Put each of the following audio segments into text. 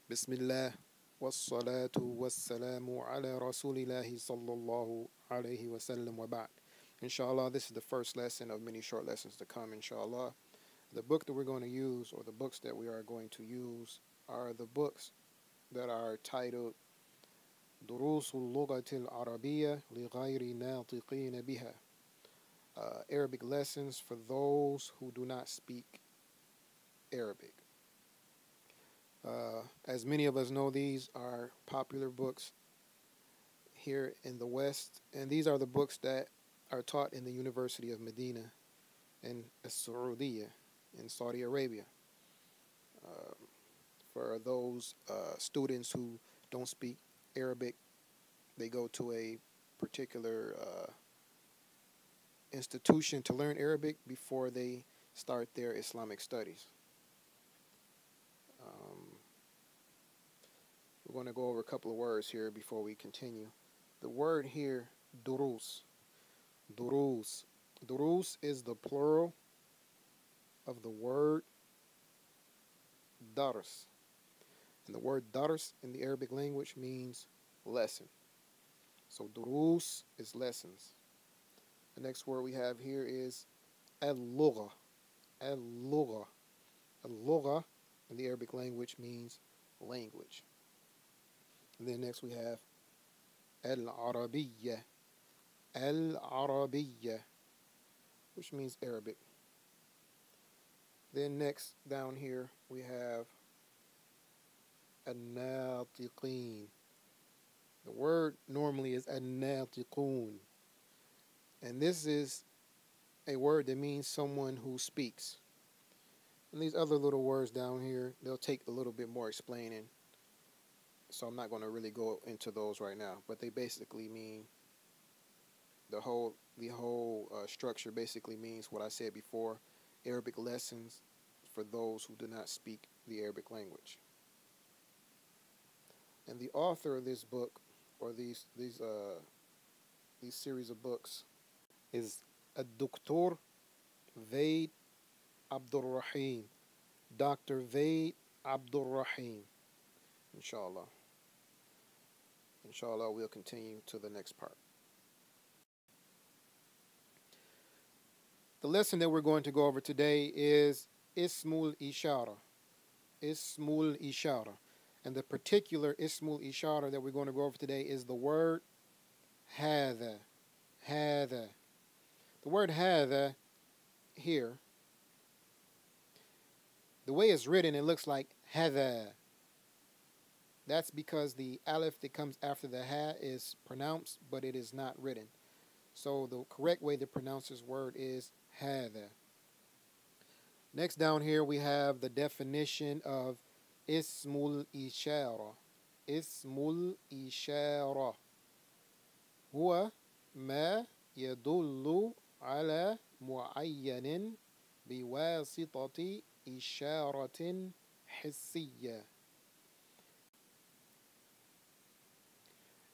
Bismillah, wassalatu wassalamu ala rasulillahi sallallahu alayhi wasallam wa ba'd. Inshallah, this is the first lesson of many short lessons to come, inshallah. The book that we're going to use, or the books that we are going to use, are the books that are titled دروس اللغة العربية لغير ناطقين بها. Arabic lessons for those who do not speak Arabic. As many of us know, these are popular books here in the West, and these are the books that are taught in the University of Medina in Saudiya, in Saudi Arabia. Uh, for those students who don't speak Arabic, they go to a particular institution to learn Arabic before they start their Islamic studies. We're going to go over a couple of words here before we continue. The word here, durus. Durus. Durus is the plural of the word dars. And the word dars in the Arabic language means lesson. So durus is lessons. The next word we have here is al-lugha. Al-lugha. Al-lugha in the Arabic language means language. And then next we have al-arabiyya. Al-arabiyya, which means Arabic. Then next down here we have an-natiqeen. The word normally is an-natiqoon. And this is a word that means someone who speaks. And these other little words down here, they'll take a little bit more explaining. So I'm not going to really go into those right now. But they basically mean the whole structure basically means what I said before. Arabic lessons for those who do not speak the Arabic language. And the author of this book, or these series of books, is Dr. Vaid Abdul Rahim. Dr. Vaid Abdul Rahim. Inshallah. Inshallah, we'll continue to the next part. The lesson that we're going to go over today is Ismul Ishara. Ismul Ishara. And the particular Ismul Ishara that we're going to go over today is the word Hada. Hada. The word Hada here, the way it's written, it looks like Hada. That's because the aleph that comes after the ha is pronounced, but it is not written. So the correct way to pronounce this word is hada. Next down here we have the definition of Ismul Ishara. Ismul Ishara. هو ما يدل على معين بواسطة إشارة حسية.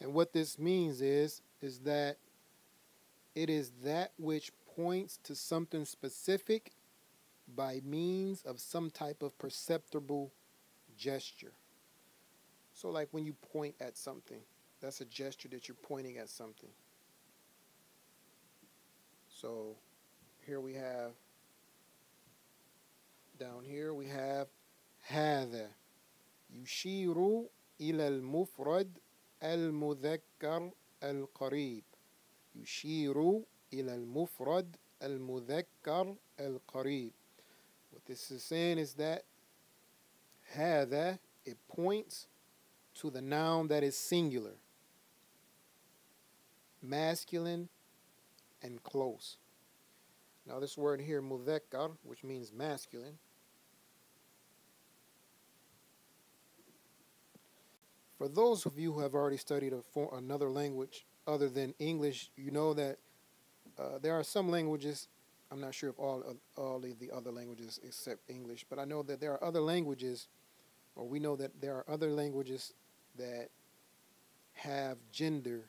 And what this means is that it is that which points to something specific by means of some type of perceptible gesture. So like when you point at something, that's a gesture that you're pointing at something. So here we have, down here we have هذا يشير إلى المفرد المذكر القريب. يشير إلى المفرد المذكر القريب. What this is saying is that هذا, it points to the noun that is singular, masculine, and close. Now this word here, مذكر, which means masculine, for those of you who have already studied another language other than English, you know that there are some languages, I'm not sure if all of the other languages except English, but I know that there are other languages, or we know that there are other languages that have gender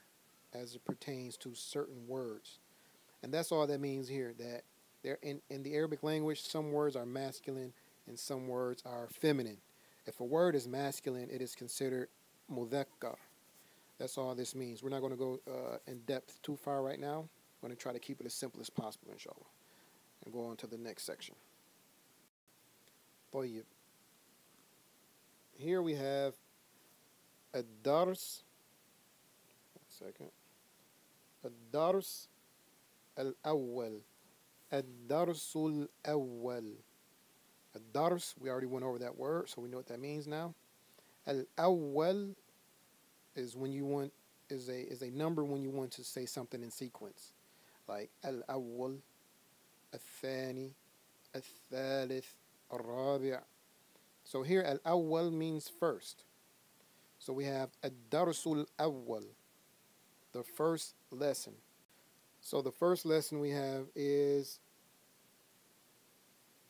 as it pertains to certain words. And that's all that means here, that there in the Arabic language, some words are masculine and some words are feminine. If a word is masculine, it is considered mudhakkar. That's all this means. We're not going to go in depth too far right now. I'm going to try to keep it as simple as possible, inshallah, and go on to the next section. طيب. Here we have الدرس. One second. الدرس الأول. الدرس الأول. الدرس, we already went over that word, so we know what that means now. الأول is when you want is a number when you want to say something in sequence, like الأول, الثاني, الثالث, الرابع. So here الأول means first. So we have الدرس الأول, the first lesson. So the first lesson we have is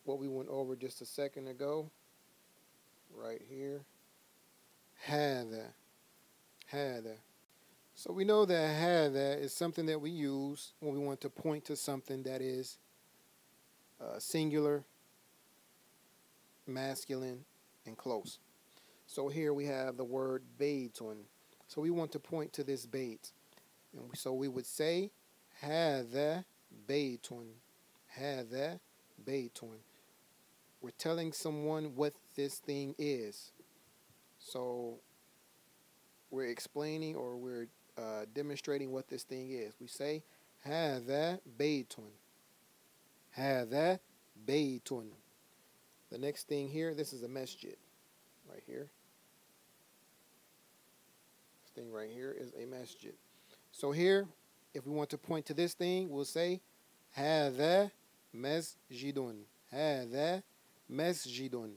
what we went over just a second ago, right here. هذا. هذا. So we know that هذا is something that we use when we want to point to something that is singular, masculine, and close. So here we have the word baytun. So we want to point to this bayt. And so we would say هذا baytun. هذا baytun. We're telling someone what this thing is. So we're explaining or we're demonstrating what this thing is. We say هذا baytun. هذا baytun. The next thing here, this is a masjid. Right here. This thing right here is a masjid. So here, if we want to point to this thing, we'll say هذا مسجد. هذا مسجد.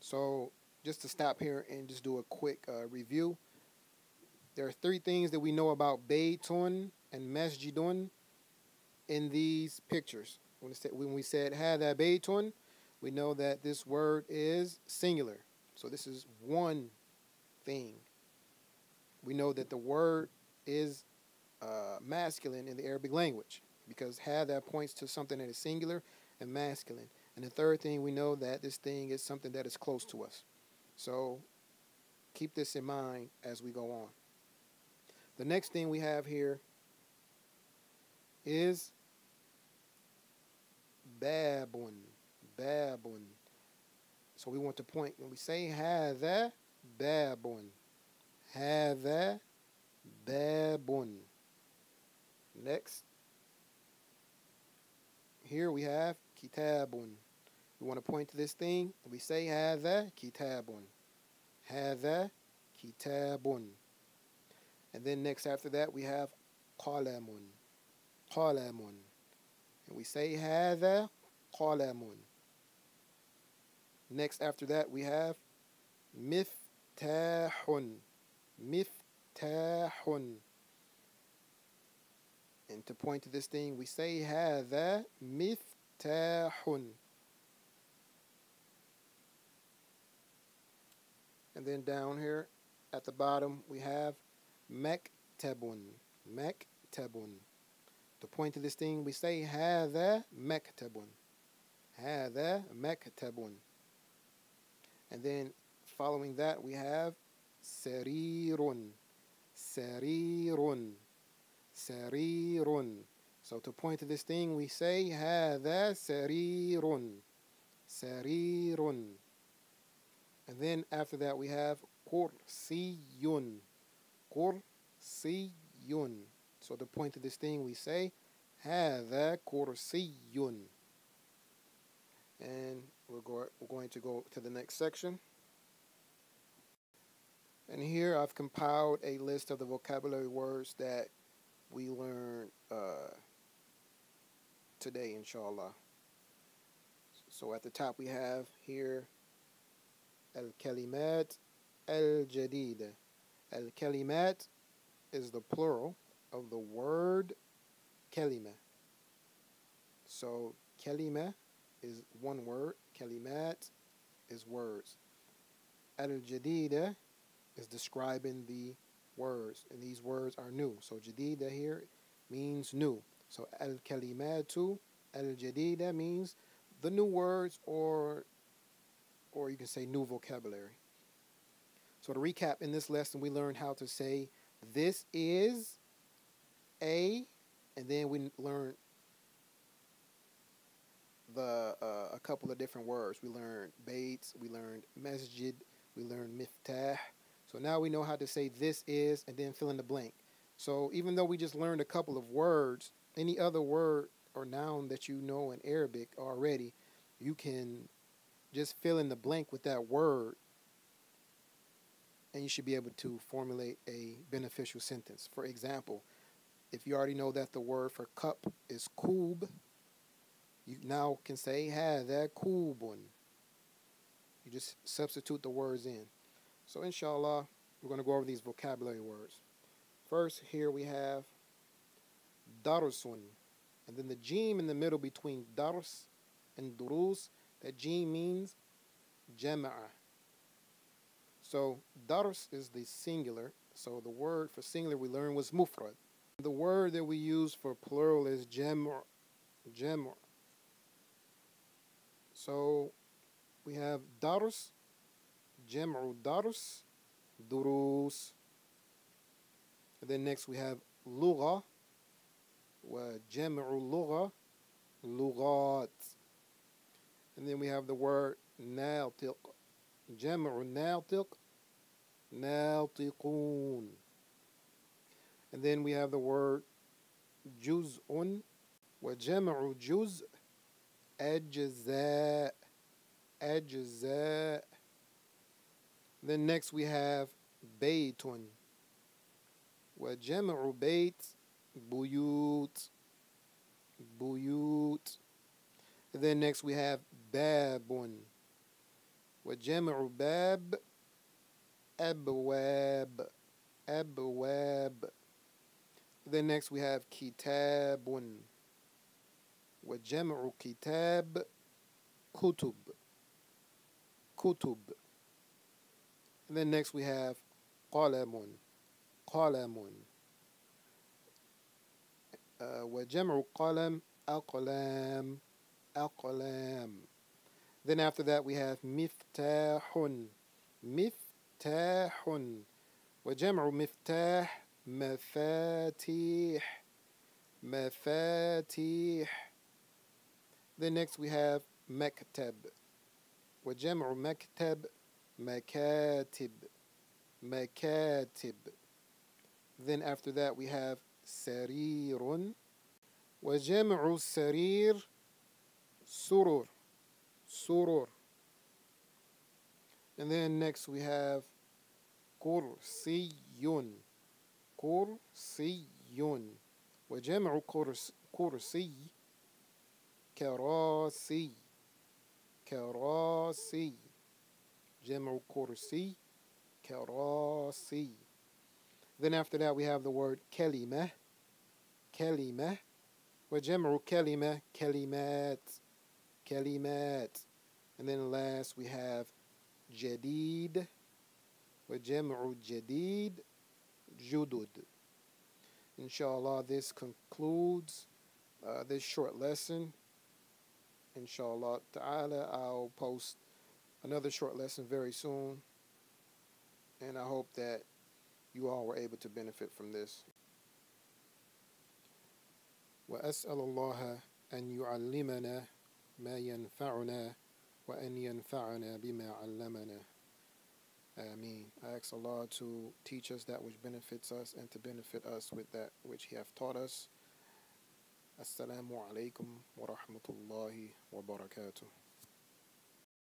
So just to stop here and just do a quick review. There are three things that we know about baytun and masjidun in these pictures. When we said هذا baytun, we know that this word is singular. So this is one thing. We know that the word is masculine in the Arabic language because هذا points to something that is singular and masculine. And the third thing, we know that this thing is something that is close to us. So keep this in mind as we go on. The next thing we have here is babun. Babun. So we want to point when we say هذا babun. هذا babun. Next. Here we have kitabun. We want to point to this thing. We say هذا kitabun. هذا kitabun. And then next after that we have qalamun. Qalamun. And we say هذا qalamun. Next after that we have miftahun. Miftahun. And to point to this thing, we say هذا miftahun. And then down here at the bottom we have maktabun. Maktabun. To point to this thing, we say هذا maktabun. هذا maktabun. And then following that we have sarirun. Sarirun. Sarirun. So to point to this thing, we say هذا sarirun. Sarirun. And then after that we have kursiyun. Kursiyun. So to point to this thing, we say هذا kursiyun. And we're going to go to the next section. And here I've compiled a list of the vocabulary words that we learned today, inshallah. So at the top we have here al-kalimat al-jadida. Al-kalimat is the plural of the word kalima. So kalima is one word. Kalimat is words. Al-jadida is describing the words, and these words are new. So jadida here means new. So al-kalimatu al-jadida means the new words or or you can say new vocabulary. So to recap, in this lesson, we learned how to say this is a, and then we learned a couple of different words. We learned Bates, we learned masjid, we learned miftah. So now we know how to say this is and then fill in the blank. So even though we just learned a couple of words, any other word or noun that you know in Arabic already, you can just fill in the blank with that word, and you should be able to formulate a beneficial sentence. For example, if you already know that the word for cup is kub, you now can say hada kubun. You just substitute the words in. So inshallah, we're going to go over these vocabulary words. First, here we have darsun, and then the jim in the middle between dars and durus. That jim means jama'a. So dars is the singular. So the word for singular we learned was mufrad. The word that we use for plural is jamr. Jamr. So we have dars, jam'u dars, durus. And then next we have lugha, wa jam'u lugha, lughat. And then we have the word natiq, jam'u natiq, natiqun. And then we have the word juz'un, wa jam'u juz', ajza', ajza'. Then next we have baytun, wa jam'u bayt, buyut, buyut. And then next we have babun, wa jam'u bab, abwab, abwab. Then next we have kitabun, wa jam'u kitab, kutub, kutub. And then next we have qalamun, qalamun. Wa jam'u qalam, aqlam, aqlam. Then after that we have miftahun, miftahun. Wa jam'u miftah, mafatih, mafatih. Then next we have maktab, wa jam'u maktab, makatib, makatib. Then after that we have sarirun, wa jam'u sarir, surur, surur. And then next we have kursiyun, kursiyun. wa jam'u kursi, karasi, karasi. Jam'u kursi, karasi. Then after that we have the word kalima, kalima. wa jam'u kalima, kalimat, kalimat. And then last we have jadid, wa jam'u jadid, judud. Inshallah, this concludes this short lesson. Inshallah ta'ala, I'll post another short lesson very soon, and I hope that you all were able to benefit from this. وأسأل الله أن يعلمنا ما ينفعنا وأن ينفعنا بما علمنا. Ameen. I ask Allah to teach us that which benefits us and to benefit us with that which He hath taught us. Assalamu alaikum wa rahmatullahi wa barakatuh.